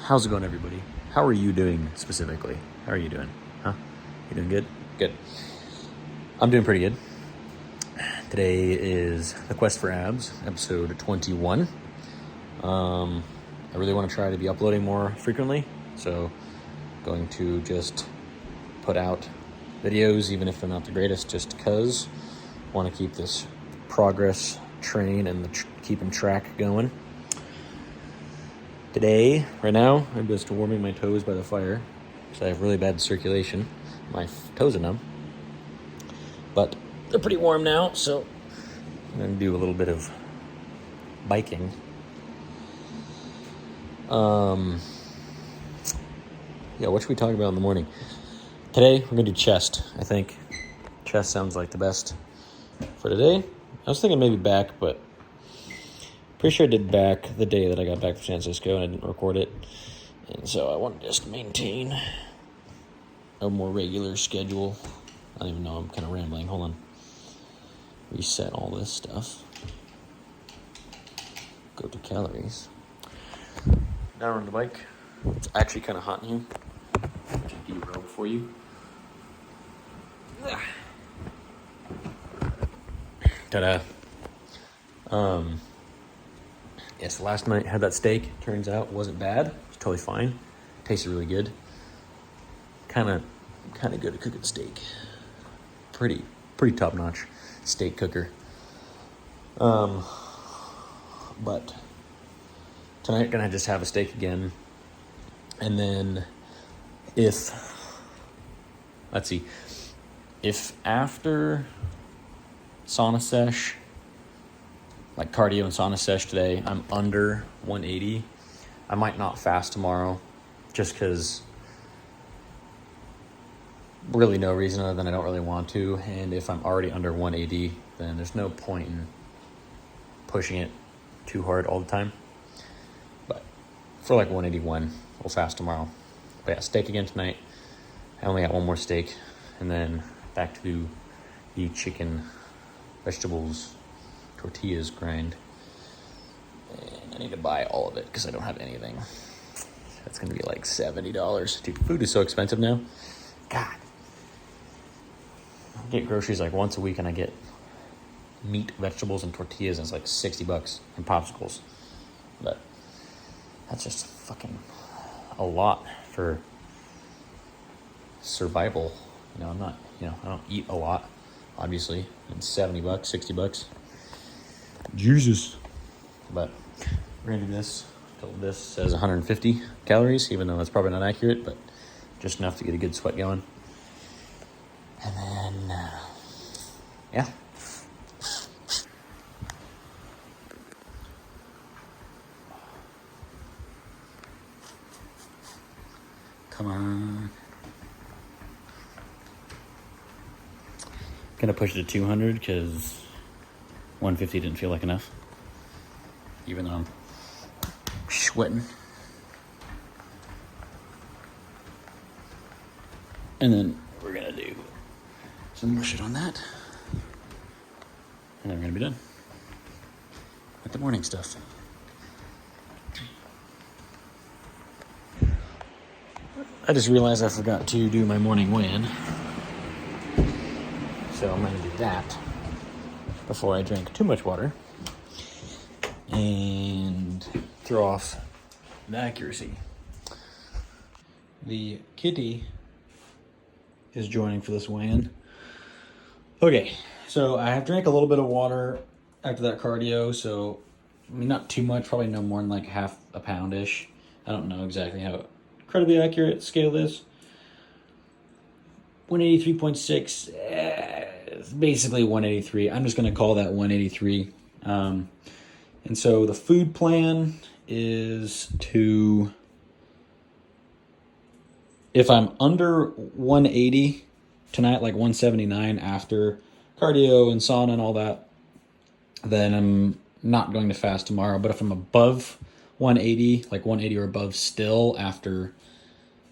How's it going, everybody? How are you doing specifically? How are you doing? Huh? You doing good? Good. I'm doing pretty good. Today is The Quest for Abs, episode 21. I really want to try to be uploading more frequently, so going to just put out videos, even if they're not the greatest, just because I want to keep this progress train and keeping track going. Today, right now, I'm just warming my toes by the fire because I have really bad circulation. My toes are numb, but they're pretty warm now, so I'm going to do a little bit of biking. What should we talk about in the morning? Today, we're going to do chest, I think. Chest sounds like the best for today. I was thinking maybe back, but pretty sure I did back the day that I got back from San Francisco and I didn't record it. And so I want to just maintain a more regular schedule. I don't even know, I'm kind of rambling. Hold on. Reset all this stuff. Go to calories. Now on the bike. It's actually kind of hot in here. Just de-robe for you. Ta-da. Yes, last night had that steak. Turns out it wasn't bad. It's totally fine. Tasted really good. Kind of good at cooking steak. Pretty top notch steak cooker. But tonight gonna just have a steak again. And then if after sauna sesh, like cardio and sauna sesh today, I'm under 180, I might not fast tomorrow just because really no reason other than I don't really want to. And if I'm already under 180, then there's no point in pushing it too hard all the time. But for like 181, we'll fast tomorrow. But yeah, steak again tonight. I only got one more steak, and then back to the chicken, vegetables, tortillas grind. And I need to buy all of it because I don't have anything. That's going to be like $70. Dude, food is so expensive now. God. I get groceries like once a week and I get meat, vegetables, and tortillas, and it's like $60 and popsicles. But that's just fucking a lot for survival. I'm not, I don't eat a lot, obviously. And $70, $60. Jesus. But we're gonna do this till this says 150 calories, even though that's probably not accurate, but just enough to get a good sweat going. And then, yeah. Come on. Gonna push it to 200 because 150 didn't feel like enough, even though I'm sweating. And then we're gonna do some more shit on that, and then we're gonna be done with the morning stuff. I just realized I forgot to do my morning weigh-in, so I'm gonna do that before I drink too much water and throw off the accuracy. The kitty is joining for this weigh-in. Okay, so I have drank a little bit of water after that cardio, so not too much, probably no more than like half a pound-ish. I don't know exactly how incredibly accurate scale is. 183.6, basically 183. I'm just going to call that 183. And so the food plan is to, if I'm under 180 tonight, like 179 after cardio and sauna and all that, then I'm not going to fast tomorrow. But if I'm above 180, like 180 or above still after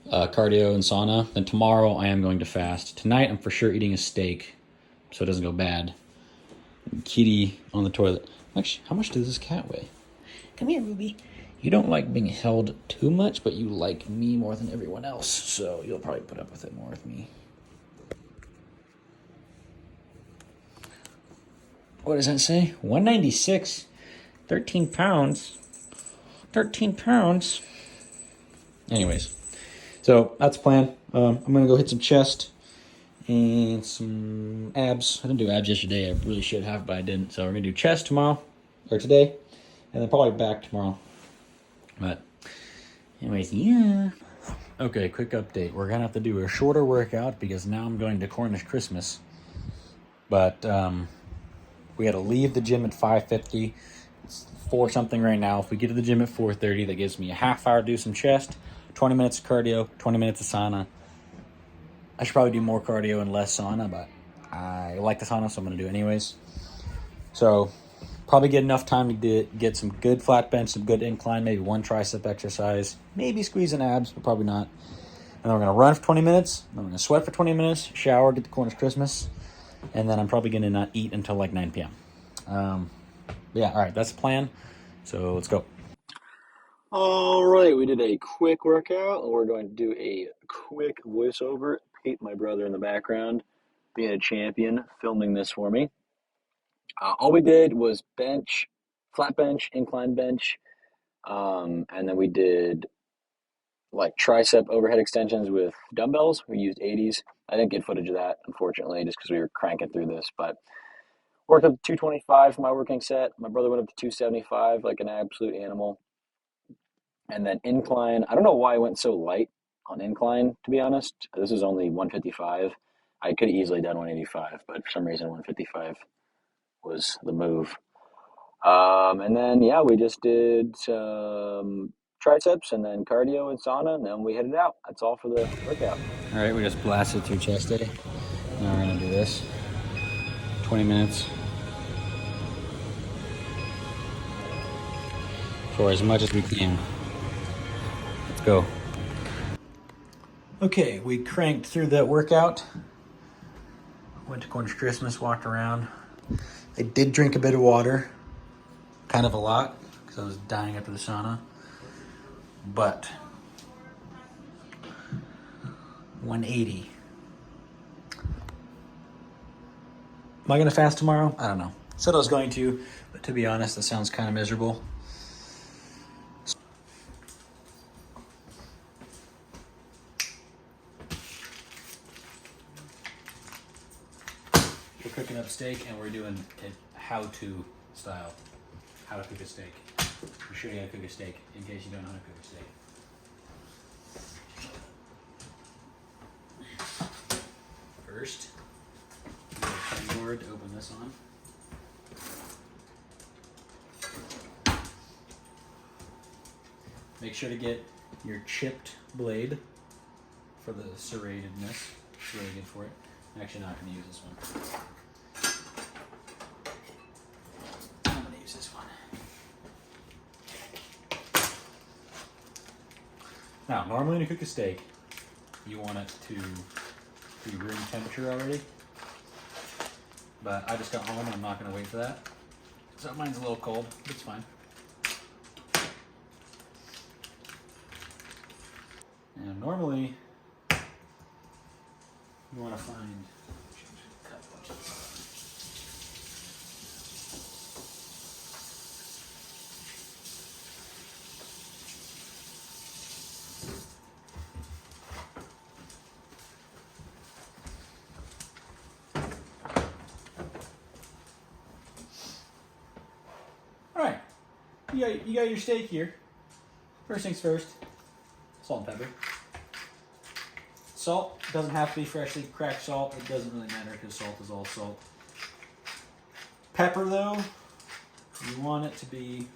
cardio and sauna, then tomorrow I am going to fast. Tonight I'm for sure eating a steak so it doesn't go bad. Kitty on the toilet. Actually, how much does this cat weigh? Come here, Ruby. You don't like being held too much, but you like me more than everyone else, so you'll probably put up with it more with me. What does that say? 196. 13 pounds. 13 pounds. Anyways, so that's the plan. I'm going to go hit some chest and some abs. I didn't do abs yesterday. I really should have, but I didn't. So we're going to do chest tomorrow, or today, and then probably back tomorrow. But anyways, yeah. Okay, quick update. We're going to have to do a shorter workout because now I'm going to Cornish Christmas. But we got to leave the gym at 5:50. It's 4 something right now. If we get to the gym at 4:30, that gives me a half hour to do some chest, 20 minutes of cardio, 20 minutes of sauna. I should probably do more cardio and less sauna, but I like the sauna, so I'm going to do it anyways. So probably get enough time to get some good flat bench, some good incline, maybe one tricep exercise, maybe squeezing abs, but probably not. And then we're going to run for 20 minutes. Then we're going to sweat for 20 minutes, shower, get the Cornish Christmas. And then I'm probably going to not eat until like 9 p.m. Yeah, all right, that's the plan. So let's go. All right, we did a quick workout. We're going to do a quick voiceover. Pete, my brother in the background, being a champion, filming this for me. All we did was bench, flat bench, incline bench, and then we did like tricep overhead extensions with dumbbells. We used 80s. I didn't get footage of that, unfortunately, just because we were cranking through this, but worked up to 225 for my working set. My brother went up to 275 like an absolute animal. And then incline, I don't know why I went so light on incline, to be honest. This is only 155. I could have easily done 185, but for some reason 155 was the move. And then, yeah, we just did some triceps and then cardio and sauna, and then we headed out. That's all for the workout. All right, we just blasted through chest day. Now we're going to do this. 20 minutes. For as much as we can. Let's go. Okay, we cranked through that workout. Went to Cornish Christmas, walked around. I did drink a bit of water. Kind of a lot, because I was dying after the sauna. But 180. Am I going to fast tomorrow? I don't know. Said I was going to, but to be honest, that sounds kind of miserable. We're cooking up steak, and we're doing a how-to style. How to cook a steak. I'll show you how to cook a steak, in case you don't know how to cook a steak. First, you have a cutting board to open this on. Make sure to get your chipped blade for the serratedness. It's really good for it. I'm actually not going to use this one. I'm going to use this one. Now, normally when you cook a steak, you want it to be room temperature already. But I just got home and I'm not going to wait for that. So mine's a little cold, but it's fine. And normally, you want to find Alright, you got your steak here. First things first, salt and pepper. Salt doesn't have to be freshly cracked salt. It doesn't really matter because salt is all salt. Pepper though, you want it to be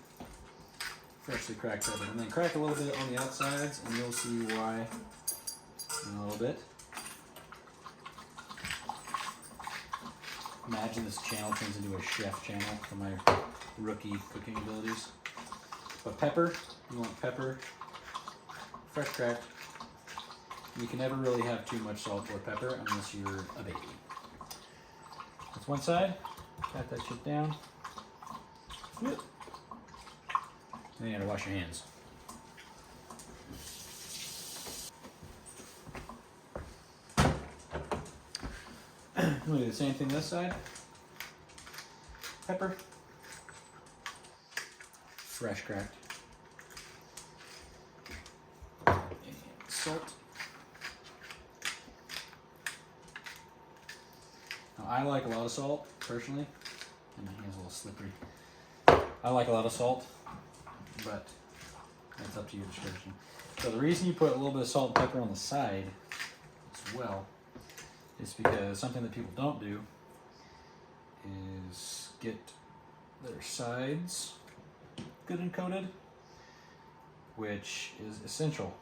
freshly cracked pepper. And then crack a little bit on the outsides and you'll see why in a little bit. Imagine this channel turns into a chef channel for my rookie cooking abilities. But pepper, you want pepper, fresh cracked. You can never really have too much salt or pepper unless you're a baby. That's one side. Pat that shit down. And then you gotta wash your hands. I'm gonna do the same thing this side. Pepper. Fresh cracked. And salt. Now I like a lot of salt, personally. And my hand's a little slippery. I like a lot of salt, but that's up to your discretion. So the reason you put a little bit of salt and pepper on the side as well is because something that people don't do is get their sides good and coated, which is essential.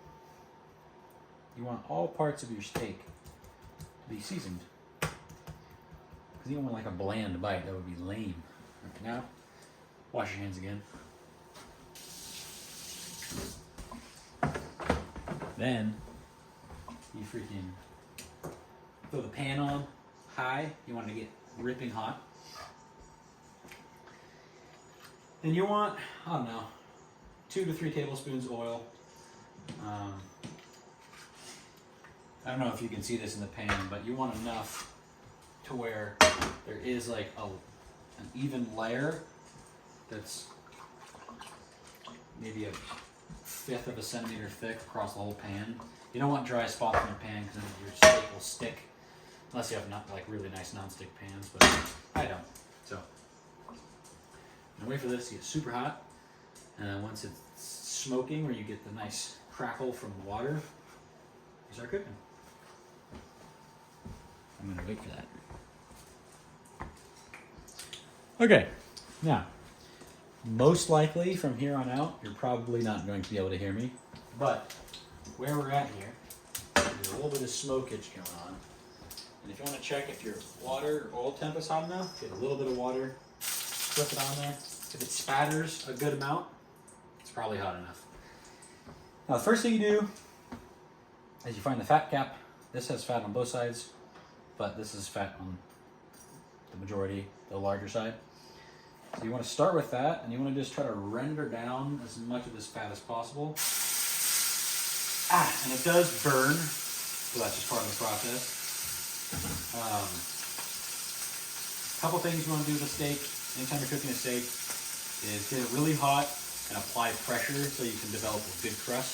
You want all parts of your steak to be seasoned, because you don't want like a bland bite. That would be lame. Right, now, wash your hands again. Then you freaking throw the pan on high. You want it to get ripping hot. Then you want, I don't know, 2 to 3 tablespoons oil. I don't know if you can see this in the pan, but you want enough to where there is like an even layer that's maybe a 1/5 of a centimeter thick across the whole pan. You don't want dry spots in your pan because then your steak will stick, unless you have not like really nice non-stick pans, but I don't. So and wait for this to get super hot, and then once it's smoking, where you get the nice crackle from the water, you start cooking. I'm gonna wait for that. Okay, now, most likely from here on out, you're probably not going to be able to hear me, but where we're at here, there's a little bit of smokage going on. And if you want to check if your water or oil temp is hot enough, get a little bit of water, flip it on there. If it spatters a good amount, it's probably hot enough. Now the first thing you do is you find the fat cap. This has fat on both sides, but this is fat on the majority, the larger side. So you want to start with that, and you want to just try to render down as much of this fat as possible. And it does burn, so that's just part of the process. Couple things you want to do with a steak, anytime you're cooking a steak, is get it really hot and apply pressure so you can develop a good crust.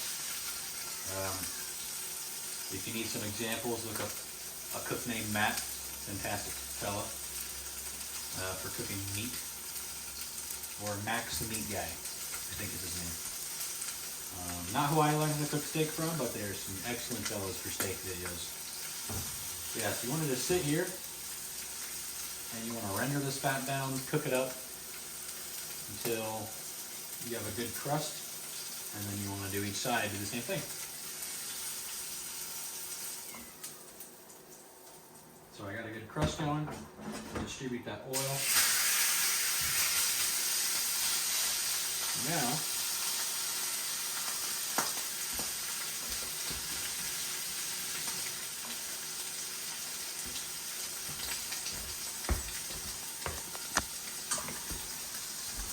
If you need some examples, look up a cook named Matt, fantastic fella, for cooking meat. Or Max the Meat Guy, I think is his name. Not who I learned how to cook steak from, but there's some excellent fellows for steak videos. Yeah, so you want to just sit here, and you want to render this fat down, cook it up until you have a good crust, and then you want to do each side, do the same thing. So I got a good crust going. Distribute that oil. Now,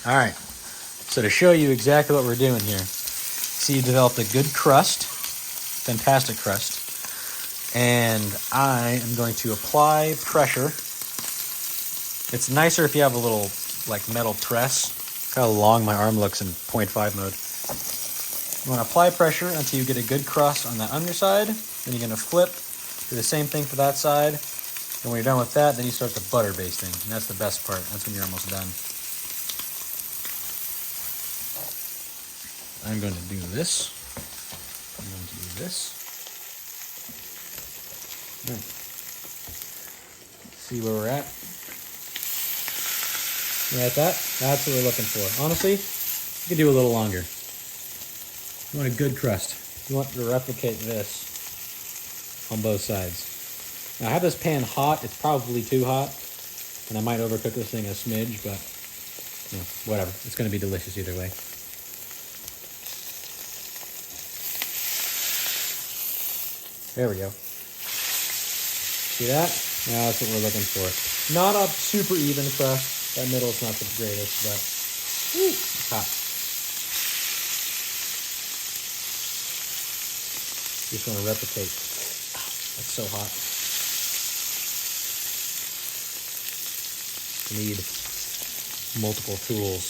all right, so to show you exactly what we're doing here, see, you developed a good crust, fantastic crust, and I am going to apply pressure. It's nicer if you have a little like metal press. Look how long my arm looks in 0.5 mode. You want to apply pressure until you get a good crust on that underside. Then you're going to flip, do the same thing for that side. And when you're done with that, then you start the butter basting. And that's the best part. That's when you're almost done. I'm going to do this. I'm going to do this. See where we're at. Yeah, that's what we're looking for. Honestly, you could do a little longer. You want a good crust. You want to replicate this on both sides. Now I have this pan hot. It's probably too hot, and I might overcook this thing a smidge, but you know, whatever. It's going to be delicious either way. There we go. See that? Now that's what we're looking for. Not a super even crust. That middle is not the greatest, but it's hot. Just want to replicate. That's so hot. need multiple tools.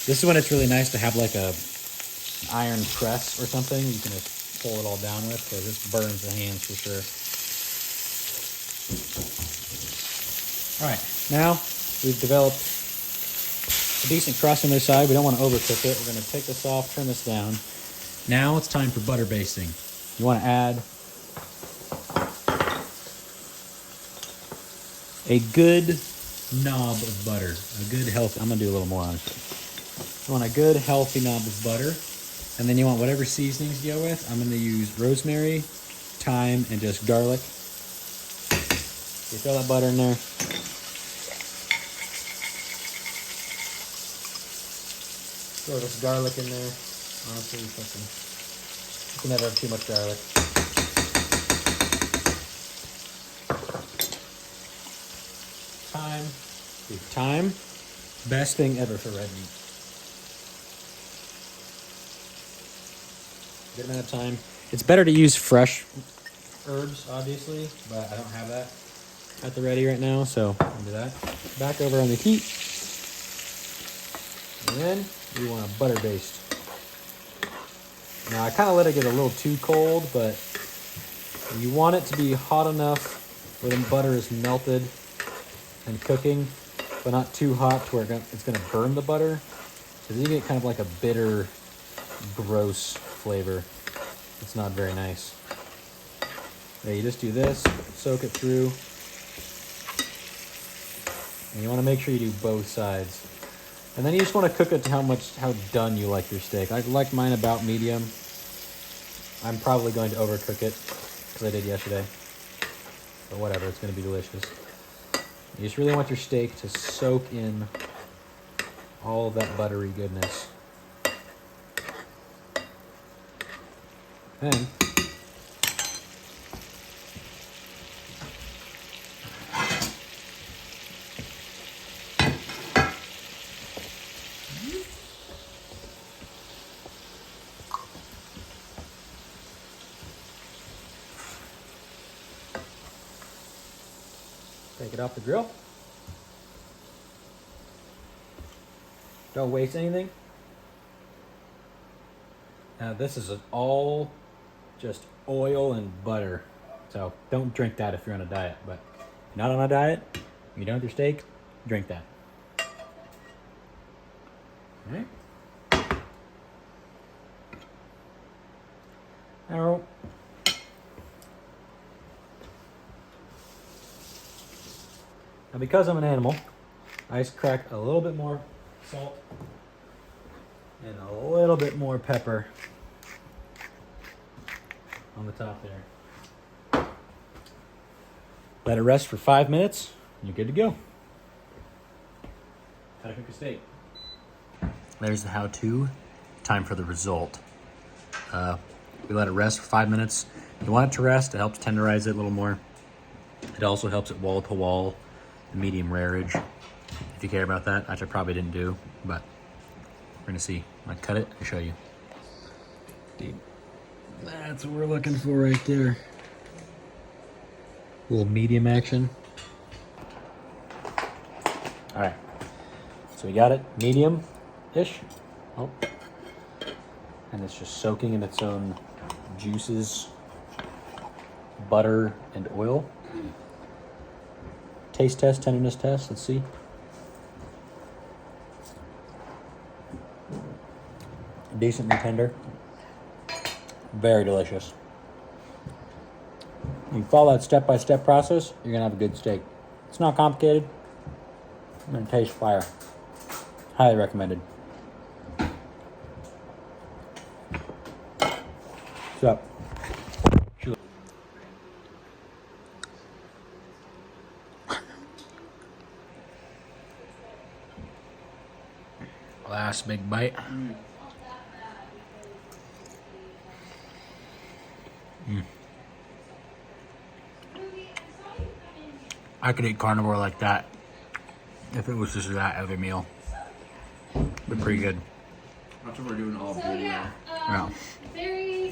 This is when it's really nice to have like a iron press or something you can just pull it all down with, because this burns the hands for sure. All right, now we've developed a decent crust on this side. We don't want to overcook it. We're going to take this off, turn this down. Now it's time for butter basting. You want to add a good knob of butter, a good healthy, I'm going to do a little more honestly. You want a good healthy knob of butter, and then you want whatever seasonings you go with. I'm going to use rosemary, thyme, and just garlic. You throw that butter in there. Throw this garlic in there. Honestly, you can never have too much garlic. Thyme. Dude, thyme, best thing ever for red meat. Good amount of thyme. It's better to use fresh herbs, obviously, but I don't have that at the ready right now, so I'll do that. Back over on the heat. And then we want a butter baste. Now I kind of let it get a little too cold, but you want it to be hot enough where the butter is melted and cooking, but not too hot to where it's going to burn the butter. Because you get kind of like a bitter, gross flavor. It's not very nice. Yeah, you just do this, soak it through. And you want to make sure you do both sides. And then you just want to cook it to how done you like your steak. I like mine about medium. I'm probably going to overcook it because I did yesterday. But whatever, it's going to be delicious. You just really want your steak to soak in all of that buttery goodness. Then take it off the grill. Don't waste anything. Now this is all just oil and butter. So don't drink that if you're on a diet. But if you're not on a diet, you're done with your steak, drink that. All right. Now, because I'm an animal, I just crack a little bit more salt and a little bit more pepper on the top there. Let it rest for 5 minutes, and you're good to go. How to cook a steak. There's the how-to. Time for the result. We let it rest for 5 minutes. You want it to rest. It helps tenderize it a little more. It also helps it wall to wall, the medium rareage. If you care about that, which I probably didn't do, but we're gonna see. I'm gonna cut it and show you. Dude, that's what we're looking for right there. A little medium action. All right, so we got it medium-ish. Oh, and it's just soaking in its own juices, butter, and oil. Taste test, tenderness test, let's see. Decently tender. Very delicious. You follow that step-by-step process, you're gonna have a good steak. It's not complicated. It's gonna taste fire. Highly recommended. What's up? Last big bite. I could eat carnivore like that if it was just that every meal. But pretty good. That's what we're doing all video. Yeah. Very